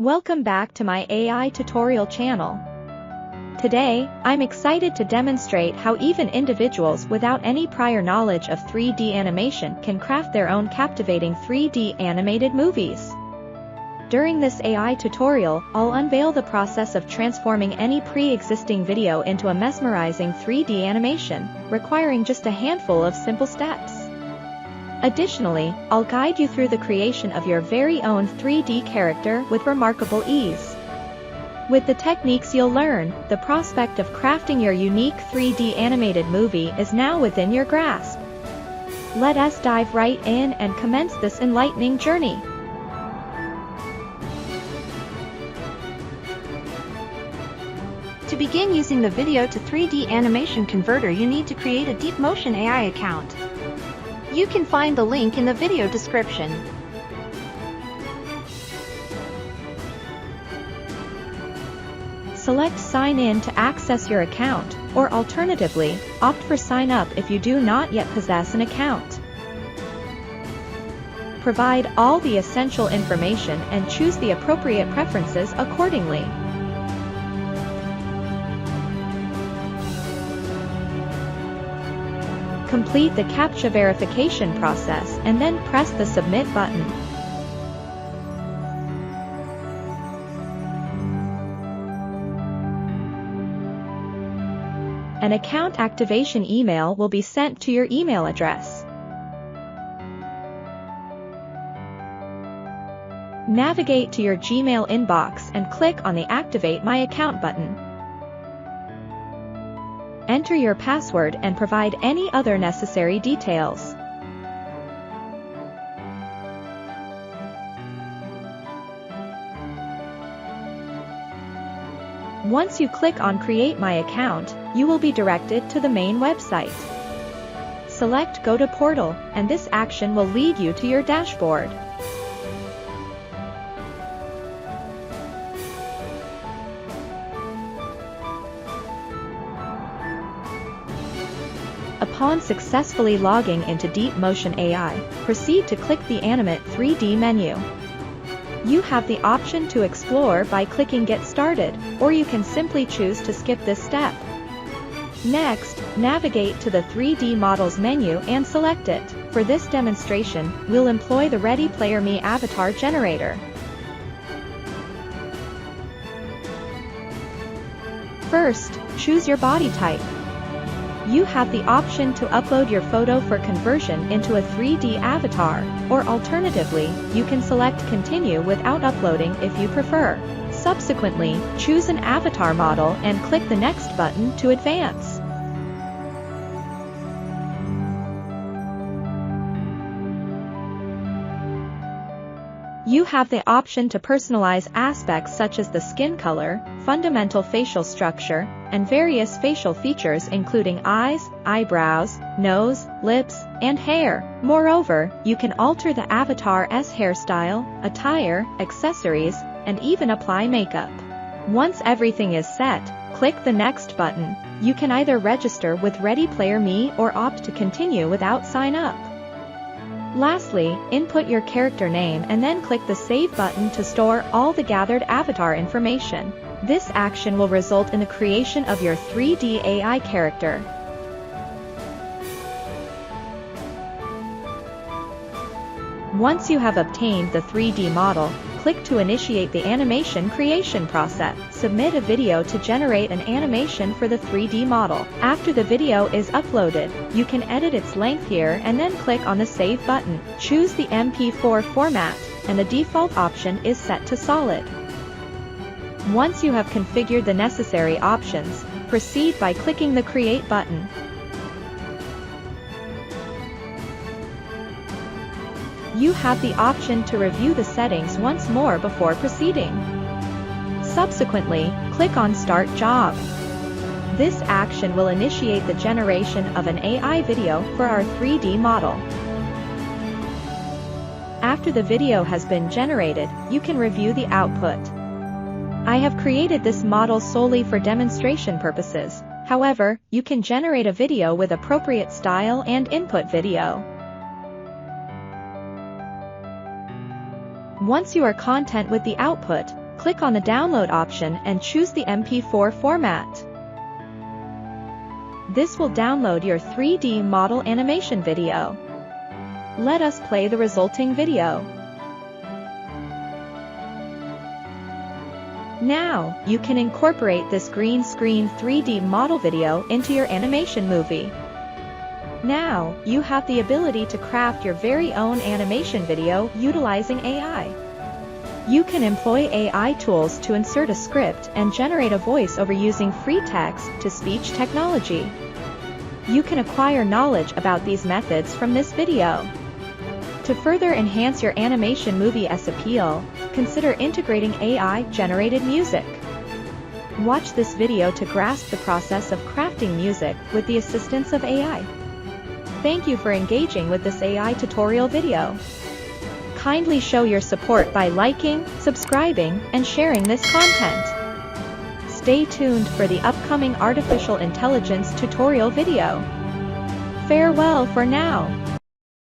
Welcome back to my AI tutorial channel. Today, I'm excited to demonstrate how even individuals without any prior knowledge of 3D animation can craft their own captivating 3D animated movies. During this AI tutorial, I'll unveil the process of transforming any pre-existing video into a mesmerizing 3D animation, requiring just a handful of simple steps. Additionally, I'll guide you through the creation of your very own 3D character with remarkable ease. With the techniques you'll learn, the prospect of crafting your unique 3D animated movie is now within your grasp. Let us dive right in and commence this enlightening journey. To begin using the video to 3D animation converter, you need to create a DeepMotion AI account. You can find the link in the video description. Select Sign In to access your account, or alternatively, opt for Sign Up if you do not yet possess an account. Provide all the essential information and choose the appropriate preferences accordingly. Complete the CAPTCHA verification process and then press the Submit button. An account activation email will be sent to your email address. Navigate to your Gmail inbox and click on the Activate My Account button. Enter your password and provide any other necessary details. Once you click on Create My Account, you will be directed to the main website. Select Go to Portal, and this action will lead you to your dashboard. Upon successfully logging into DeepMotion AI, proceed to click the Animate 3D menu. You have the option to explore by clicking Get Started, or you can simply choose to skip this step. Next, navigate to the 3D Models menu and select it. For this demonstration, we'll employ the Ready Player Me avatar generator. First, choose your body type. You have the option to upload your photo for conversion into a 3D avatar, or alternatively, you can select Continue without uploading if you prefer. Subsequently, choose an avatar model and click the Next button to advance. You have the option to personalize aspects such as the skin color, fundamental facial structure, and various facial features including eyes, eyebrows, nose, lips, and hair. Moreover, you can alter the avatar's hairstyle, attire, accessories, and even apply makeup. Once everything is set, click the Next button. You can either register with Ready Player Me or opt to continue without sign up. Lastly, input your character name and then click the Save button to store all the gathered avatar information. This action will result in the creation of your 3D AI character. Once you have obtained the 3D model, click to initiate the animation creation process. Submit a video to generate an animation for the 3D model. After the video is uploaded, you can edit its length here and then click on the Save button. Choose the MP4 format, and the default option is set to solid. Once you have configured the necessary options, proceed by clicking the Create button. You have the option to review the settings once more before proceeding. Subsequently, click on Start Job. This action will initiate the generation of an AI video for our 3D model. After the video has been generated, you can review the output. I have created this model solely for demonstration purposes. However, you can generate a video with appropriate style and input video. Once you are content with the output, Click on the download option and choose the MP4 format. This will download your 3D model animation video. Let us play the resulting video. Now, you can incorporate this green screen 3D model video into your animation movie. Now, you have the ability to craft your very own animation video utilizing AI. You can employ AI tools to insert a script and generate a voice-over using free text-to-speech technology. You can acquire knowledge about these methods from this video. To further enhance your animation movie's appeal, consider integrating AI-generated music. Watch this video to grasp the process of crafting music with the assistance of AI. Thank you for engaging with this AI tutorial video. Kindly show your support by liking, subscribing, and sharing this content. Stay tuned for the upcoming artificial intelligence tutorial video. Farewell for now.